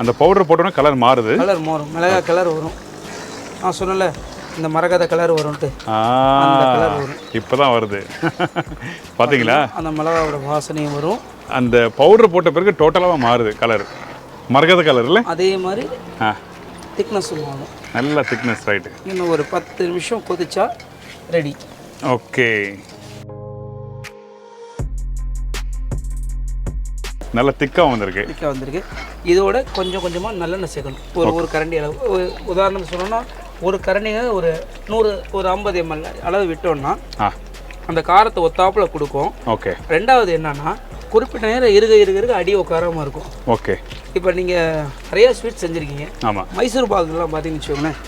அந்த பவுடர் போட்டோன்னா கலர் மாறுது. கலர் மாறும், மிளகாய் கலர் வரும். நான் சொன்னல இந்த மரகத கலர் வரும்ட்டு, அந்த கலர் வரும். இப்போதான் வருது பார்த்தீங்களா? அந்த மிளகாவோட வாசனையும் வரும். அந்த பவுடர் போட்ட பிறகு டோட்டலாக மாறுது கலர், மரகத கலரில். அதே மாதிரி திக்னஸும் ஆகும், நல்ல திக்னஸ். ரைட்டு. இன்னும் ஒரு 10 நிமிஷம் கொதிச்சா ரெடி. ஓகே, நல்ல திக்காக வந்திருக்கு. இதோட கொஞ்சம் கொஞ்சமாக நல்லெண்ணெய் சேர்க்கணும். ஒரு கரண்டி அளவு. உதாரணம் சொல்லணும்னா ஒரு கரண்டிங்க ஒரு 50 ml அளவு விட்டோம்னா அந்த காரத்தை ஒத்தாப்புல கொடுக்கும். ஓகே. ரெண்டாவது என்னன்னா குறிப்பிட்ட நேரம் இருக்க அடி உட்காராமல் இருக்கும். ஓகே. இப்போ நீங்கள் நிறைய ஸ்வீட் செஞ்சுருக்கீங்க. ஆமாம். மைசூர் பாகுலாம் பார்த்தீங்கன்னு வச்சுக்கோங்களேன்,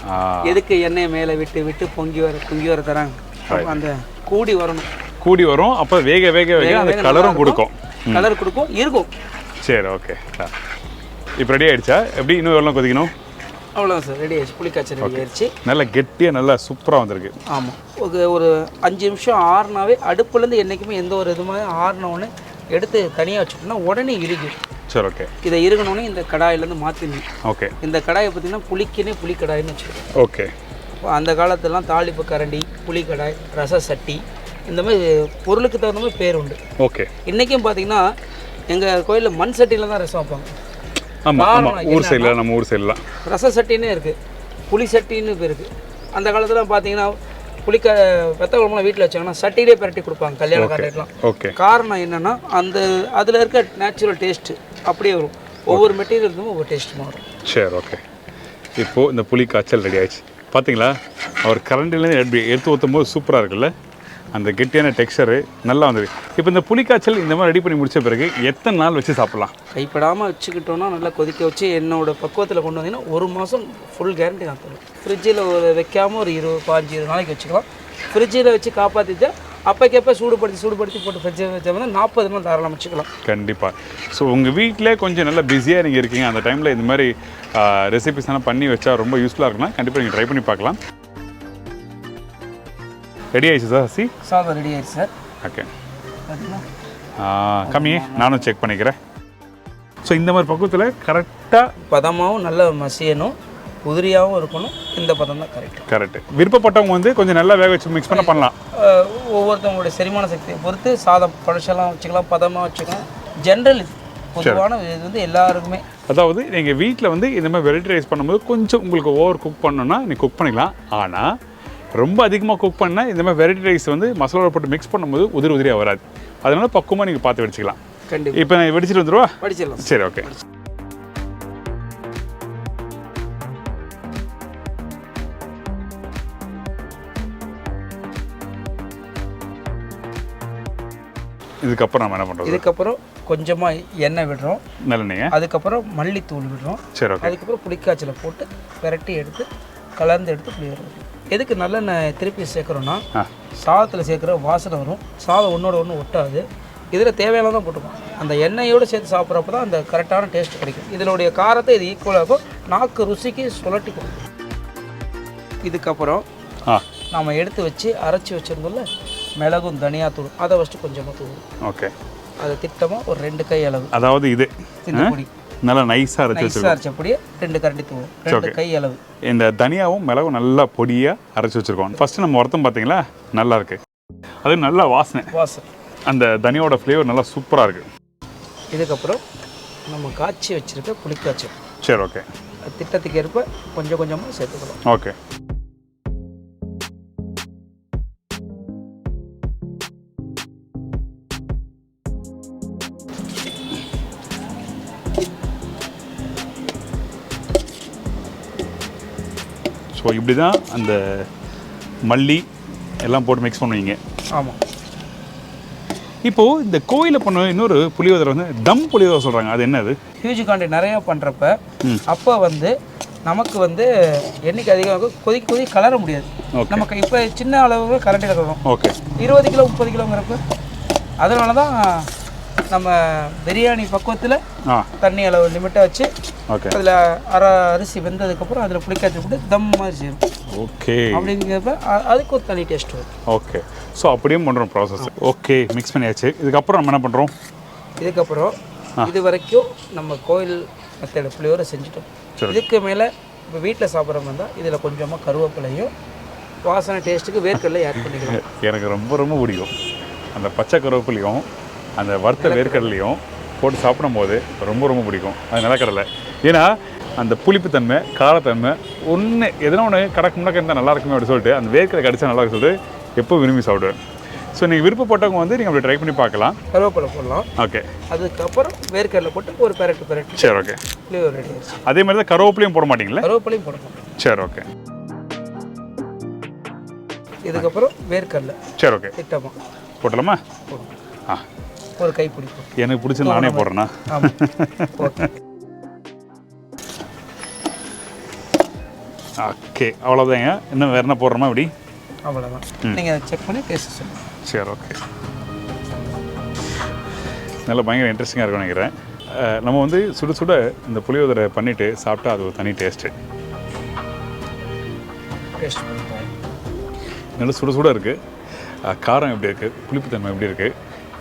எதுக்கு எண்ணெயை மேலே விட்டு பொங்கி வர தராங்க. அந்த கூடி வரும். அப்போ வேக அந்த கலரும் கொடுக்கும். இருக்கும். சரி, ஓகே. இப்போ ரெடி ஆகிடுச்சா? எப்படி இன்னும் எவ்வளோ கொதிக்கணும்? அவ்வளோதான் சார், ரெடி ஆயிடுச்சு. புளிக்காய்ச்சல் ரெடி ஆயிடுச்சு. நல்லா கெட்டியாக நல்லா சூப்பராக வந்திருக்கு. ஆமாம். ஒரு 5 நிமிஷம் ஆறுனாவே அடுப்புலேருந்து என்றைக்குமே எந்த ஒரு இதுமாதிரி ஆறுனோன்னு எடுத்து தனியாக வச்சுட்டோம்னா உடனே இறுகும். சரி, ஓகே. இதை இறுகணுன்னே இந்த கடாயிலேருந்து மாற்றிடணும். ஓகே. இந்த கடாயை பார்த்தீங்கன்னா புளி கடாயின்னு வச்சுருக்கோம். ஓகே. அந்த காலத்துலலாம் தாளிப்பு கரண்டி, புளி கடாய், ரச சட்டி, இந்த மாதிரி பொருளுக்கு தகுந்த மாதிரி பேர் உண்டு. ஓகே. இன்றைக்கும் பார்த்தீங்கன்னா எங்கள் கோயிலில் மண் சட்டியில் தான் ரசம் வைப்பாங்க. ஆமாம், ஊர் சைடில், நம்ம ஊர் சைடெலாம் ரச சட்டின்னு இருக்குது, புளி சட்டின்னு இப்போ இருக்குது. அந்த காலத்தில் பார்த்தீங்கன்னா வெத்த குழம்புலாம் வீட்டில் வச்சாங்கன்னா சட்டிலே பரட்டி கொடுப்பாங்க கல்யாண காரியெல்லாம். ஓகே. காரணம் என்னென்னா அதில் இருக்க நேச்சுரல் டேஸ்ட்டு அப்படியே வரும். ஒவ்வொரு மெட்டீரியலுக்கும் ஒவ்வொரு டேஸ்ட் மாறும். சரி, ஓகே. இப்போது இந்த புளி காய்ச்சல் ரெடி ஆயிடுச்சு. பார்த்தீங்களா, அவர் கரண்டிலேருந்து எடுத்து ஊற்றும் போது சூப்பராக இருக்குல்ல, அந்த கெட்டியான டெக்ஸ்சரு நல்லா வந்துருக்கு. இப்போ இந்த புளிக்காய்ச்சல் இந்த மாதிரி ரெடி பண்ணி முடித்த பிறகு எத்தனை நாள் வச்சு சாப்பிட்லாம்? கைப்படாமல் வச்சுக்கிட்டோன்னா நல்லா கொதிக்க வச்சு என்னோட பக்குவத்தில் கொண்டு வந்தீங்கன்னா 1 மாதம் ஃபுல் கேரண்டி நான் தருவேன். ஃப்ரிட்ஜில் வைக்காமல் ஒரு 15 நாளைக்கு வச்சுக்கலாம். ஃப்ரிட்ஜில் வச்சு காப்பாற்றிட்டா அப்போக்கப்போ சூடுபடுத்தி போட்டு ஃப்ரிட்ஜில் வச்சோம்னா 40 நாள் தாராளமாக வச்சுக்கலாம். கண்டிப்பாக. ஸோ உங்கள் வீட்டிலே கொஞ்சம் நல்லா பிஸியாக நீங்கள் இருக்கீங்க, அந்த டைமில் இந்த மாதிரி ரெசிபிஸ் எல்லாம் பண்ணி வச்சா ரொம்ப யூஸ்ஃபுல்லாக இருக்குன்னா கண்டிப்பாக நீங்கள் ட்ரை பண்ணி பார்க்கலாம். ரெடி ஆயிடுச்சு சார்? சாதம் ரெடி ஆயிடுச்சு சார். ஓகே. கம்மி நானும் செக் பண்ணிக்கிறேன். ஸோ இந்த மாதிரி பக்குவத்தில் கரெக்டாக பதமாகவும் நல்லா மசியணும், உதிரியாகவும் இருக்கணும். இந்த பதம் தான் கரெக்ட். விருப்பப்பட்டவங்க கொஞ்சம் நல்லா வேக வச்சு மிக்ஸ் பண்ணலாம். ஒவ்வொருத்தவங்களுடைய செரிமான சக்தியை பொறுத்து சாதம் பழசெல்லாம் வச்சுக்கலாம், பதமாக வச்சுக்கலாம். ஜென்ரல் பொதுவான இது எல்லாருக்குமே. அதாவது நீங்கள் வீட்டில் இந்த மாதிரி வெரைட்டி ரைஸ் பண்ணும்போது கொஞ்சம் உங்களுக்கு ஓவர் குக் பண்ணணும்னா நீங்கள் குக் பண்ணிக்கலாம். ஆனால் ரொம்ப அதிகமாக குக் பண்ணால் இந்த மாதிரி வெரைட்டி ரைஸ் மசாலா போட்டு மிக்ஸ் பண்ணும்போது உதிரியாக வராது. அதனால பக்குவமாக நீங்கள் பார்த்து வடிச்சிக்கலாம். கண்டிப்பாக. இப்போ நான் வெடிச்சிட்டு வந்துடுவா? வடிச்சிடலாம். சரி, ஓகே. இதுக்கப்புறம் நம்ம என்ன பண்ணுறோம்? இதுக்கப்புறம் கொஞ்சமாக எண்ணெய் விடுறோம், நல்லெண்ணெய். அதுக்கப்புறம் மல்லித்தூள் விடுறோம். சரி, ஓகே. அதுக்கப்புறம் புளிக்காய்ச்சலை போட்டு விரட்டி எடுத்து கலந்து எடுத்து புளி வரும். எதுக்கு நல்லெண்ணெய் திருப்பி சேர்க்குறோன்னா சாதத்தில் சேர்க்குற வாசனை வரும், சாதம் ஒன்றோட ஒன்று ஒட்டாது. இதில் தேவையானதான் போட்டுக்கோம். அந்த எண்ணெயோடு சேர்த்து சாப்பிட்றப்ப தான் அந்த கரெக்டான டேஸ்ட் கிடைக்கும். இதனுடைய காரத்தை இது ஈக்குவலாகும், நாக்கு ருசிக்கு சுழட்டி கொடுக்கும். இதுக்கப்புறம் நாம் எடுத்து வச்சு அரைச்சி வச்சுருந்தோம்ல மிளகும் தனியாத்தூள், அதை ஃபஸ்ட்டு கொஞ்சமாக தூள். ஓகே. அதை திட்டமாக ஒரு 2 கை அளவு, அதாவது இது பொடி நல்லா நைஸாக அரைச்சி பொடியை 2 கரண்டி தூள், 2 கை அளவு. இந்த தனியாவும் மிளகும் நல்லா பொடியாக அரைச்சி வச்சுருக்கோம். ஃபஸ்ட்டு நம்ம ஒருத்தம் பார்த்தீங்களா, நல்லா இருக்குது. அது நல்லா வாசனை, அந்த தனியோட ஃப்ளேவர் நல்லா சூப்பராக இருக்குது. இதுக்கப்புறம் நம்ம காய்ச்சி வச்சுருக்க புளிக்காய்ச்சல். சரி, ஓகே. திட்டத்துக்கு ஏற்ப கொஞ்சம் கொஞ்சமாக சேர்த்துக்கலாம். ஓகே. ஸோ இப்படி தான் அந்த மல்லி எல்லாம் போட்டு மிக்ஸ் பண்ணுவீங்க? ஆமாம். இப்போது இந்த கோயிலில் பண்ண இன்னொரு புளியோதரை தம் புளியோதரை சொல்கிறாங்க, அது என்னது? ஹியூஜ் காண்டி நிறையா பண்ணுறப்ப அப்போ நமக்கு எண்ணிக்கை அதிகமாக கொதிக்க கலர முடியாது. நமக்கு இப்போ சின்ன அளவு கரண்டி இருக்கிறோம். ஓகே. 20 கிலோ 30 கிலோங்கிறப்ப அதனால தான் நம்ம பிரியாணி பக்குவத்தில் தண்ணி அளவு லிமிட்டாக வச்சு அதில் அரிசி வெந்ததுக்கப்புறம் அதில் புளிக்காய்ச்சி போட்டு தம் மாதிரி செய்யணும். ஓகே. அப்படிங்கிறப்ப அதுக்கு ஒரு தனி டேஸ்ட் வரும். ஓகே. ஸோ அப்படியே பண்ணுறோம் ப்ராசஸ். ஓகே, மிக்ஸ் பண்ணியாச்சு. இதுக்கப்புறம் நம்ம என்ன பண்ணுறோம்? இதுக்கப்புறம் இது வரைக்கும் நம்ம கோயில் மெத்தட் புளியோரை செஞ்சுட்டோம். இதுக்கு மேலே இப்போ வீட்டில் சாப்பிட்றவங்க இருந்தால் இதில் கொஞ்சமாக கருவேப்பிலையும் வாசனை டேஸ்ட்டுக்கு வேர்க்கடலை ஆட் பண்ணிக்கலாம். எனக்கு ரொம்ப ரொம்ப பிடிக்கும் அந்த பச்சை கருவேப்பிலையும் அந்த வறுத்த வேர்க்கடலையும் போட்டு சாப்பிடும்போது ரொம்ப ரொம்ப பிடிக்கும். அது நிலக்கடலை. ஏன்னா அந்த புளிப்புத்தன்மை, காரத்தன்மை எதனா ஒன்று கடக்கு முன்னாக்க இருந்தால் நல்லா இருக்குமே அப்படின்னு சொல்லிட்டு அந்த வேர்க்கடலை கடிச்சா நல்லா இருக்கு சொல்லிட்டு எப்போ விரும்பி சாப்பிடுவேன். ஸோ நீங்கள் விருப்பப்பட்டவங்க வந்து நீங்கள் அப்படி ட்ரை பண்ணி பார்க்கலாம். கருவேப்பிலை போடலாம். ஓகே. அதுக்கப்புறம் வேர்க்கடலை போட்டு ஒரு பெரட்டு. சரி, ஓகே. ஃப்ளேவர் ரெடி ஆயிடுச்சு. அதே மாதிரி தான் கருவேப்பிலையும் போட மாட்டீங்களா? கருவேப்பிலையும் போட மாட்டோம். சரி, ஓகே. இதுக்கப்புறம் வேர்க்கடலை. சரி, ஓகே. திட்டமா போட்டலாமா? ஆ, ஒரு கைப்பிடி போட்டு எனக்கு பிடிச்ச நானே போடுறேண்ணா. ஆமாம். ஓகே. ஓகே, அவ்வளோதாங்க. இன்னும் வேறு என்ன போடுறோமா இப்படி? அவ்வளோதான். நீங்கள் செக் பண்ணி டேஸ்ட் சொல்லுங்கள். சரி, ஓகே. நல்லா பயங்கர இன்ட்ரெஸ்டிங்காக இருக்கும்னு நினைக்கிறேன். நம்ம வந்து சுட சுட இந்த புளியோதரை பண்ணிவிட்டு சாப்பிட்டா அது ஒரு தனி டேஸ்ட்டு. டேஸ்ட் நல்லா சுட சுட இருக்குது. காரம் எப்படி இருக்குது, புளிப்புத்தன்மை எப்படி இருக்குது.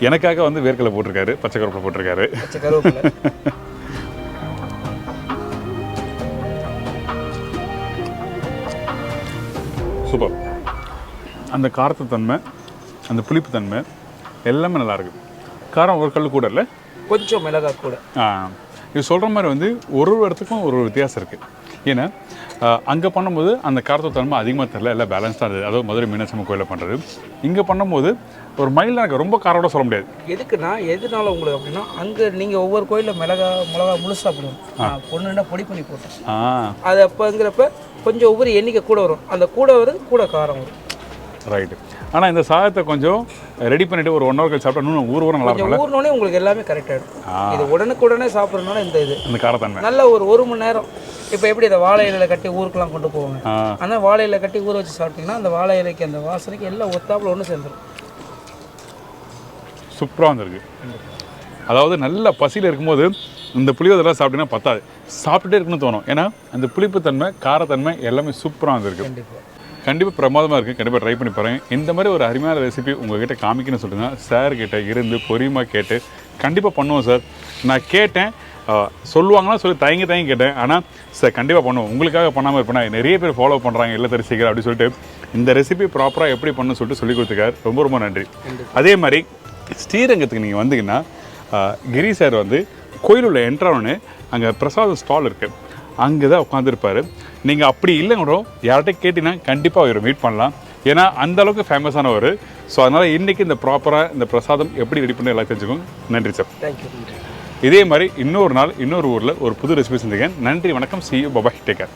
எனக்காக வந்து வேர்க்கடலை போட்டிருக்காரு, பச்சை கருவேப்பிலை போட்டிருக்காரு. பச்சை கருவேப்பிலை. சூப்பர். அந்த காரத்து தன்மை, அந்த புளிப்பு தன்மை எல்லாமே நல்லாயிருக்கு. காரம் ஒரு கல் கூட இல்லை, கொஞ்சம் மிளகாய் கூட. இது சொல்கிற மாதிரி வந்து ஒரு ஒரு இடத்துக்கும் ஒரு ஒரு வித்தியாசம் இருக்குது. ஏன்னா அங்கே பண்ணும்போது அந்த காரத்து தன்மை அதிகமாக தெரியல, எல்லாம் பேலன்ஸ்டாக இருந்தது. அதாவது மதுரை மீனாட்சி அம்மன் கோயிலில் பண்ணுறது. இங்கே பண்ணும்போது ஒரு மைல்டாக இருக்குது, ரொம்ப காரோட சொல்ல முடியாது. எதுக்குன்னா எதனால உங்களுக்கு அப்படின்னா அங்கே நீங்கள் ஒவ்வொரு கோயிலில் மிளகா முழுசாக போடுவோம். பொண்ணுன்னா பொடி பண்ணி போட்டோம். அது அப்போங்கிறப்ப கொஞ்சம் ஒவ்வொரு எண்ணிக்கை கூட வரும். அந்த கூட வருது கூட காரம் வரும். ரைட்டு. ஆனால் இந்த சாதத்தை கொஞ்சம் ரெடி பண்ணிவிட்டு ஒரு 1 hour கழிச்சு சாப்பிட்டா இன்னும் ஊர் நல்லா இருக்கும். ஊர்னோடனே உங்களுக்கு எல்லாமே கரெக்டாக இருக்கும். இது உடனுக்குடனே சாப்பிட்றதுனால இந்த காரத்தன்மை நல்ல ஒரு மணி நேரம். இப்போ எப்படி இந்த வாழை இலையில் கட்டி ஊருக்கெல்லாம் கொண்டு போவாங்க. ஆனால் வாழை இலையில் கட்டி ஊற வச்சு சாப்பிட்டிங்கன்னா அந்த வாழை இலைக்கு அந்த வாசனைக்கு எல்லாம் ஒத்தாப்புல ஒன்று சேர்ந்துடும். சூப்பராக வந்துருக்கு. அதாவது நல்ல பசியில் இருக்கும்போது இந்த புளியோதெல்லாம் சாப்பிட்டீங்கன்னா பத்தாது, சாப்பிட்டுட்டே இருக்குன்னு தோணும். ஏன்னா அந்த புளிப்புத்தன்மை, காரத்தன்மை எல்லாமே சூப்பராக வந்துருக்கு. கண்டிப்பாக பிரமாதமாக இருக்குது. கண்டிப்பாக ட்ரை பண்ணி பாருங்கள். இந்த மாதிரி ஒரு அருமையான ரெசிபி உங்கள்கிட்ட காமிக்கணும்னு சொல்லுங்க. சார்கிட்ட இருந்து பொறுமையாக கேட்டு கண்டிப்பாக பண்ணுவோம் சார். நான் கேட்டேன், சொல்லுவாங்கன்னா சொல்லி தயங்கி கேட்டேன். ஆனால் சார் கண்டிப்பாக பண்ணுவோம், உங்களுக்காக பண்ணாமல் இருப்பேன்னா நிறைய பேர் ஃபாலோ பண்ணுறாங்க இல்லத்தரசிகள் அப்படின்னு சொல்லிட்டு இந்த ரெசிபி ப்ராப்பராக எப்படி பண்ணணும்னு சொல்லிட்டு சொல்லி கொடுத்துருக்காரு. ரொம்ப ரொம்ப நன்றி. அதே மாதிரி ஸ்ரீரங்கத்துக்கு நீங்கள் வந்தீங்கன்னா கிரி சார் வந்து கோயிலுள்ள என்ட்ரானு அங்கே பிரசாதம் ஸ்டால் இருக்குது, அங்கே தான் உட்காந்துருப்பார். நீங்கள் அப்படி இல்லைங்கூட யார்கிட்ட கேட்டிங்கன்னா கண்டிப்பாக அவர் மீட் பண்ணலாம். ஏன்னா அந்தளவுக்கு ஃபேமஸானவர். ஸோ அதனால் இன்றைக்கி இந்த ப்ராப்பராக இந்த பிரசாதம் எப்படி ரெடி பண்ணி எல்லாம் தெரிஞ்சுக்கோங்க. நன்றி சார். தேங்க்யூ. இதே மாதிரி இன்னொரு நாள் இன்னொரு ஊரில் ஒரு புது ரெசிபி செஞ்சுக்கேன். நன்றி, வணக்கம். See you, bye bye, take care.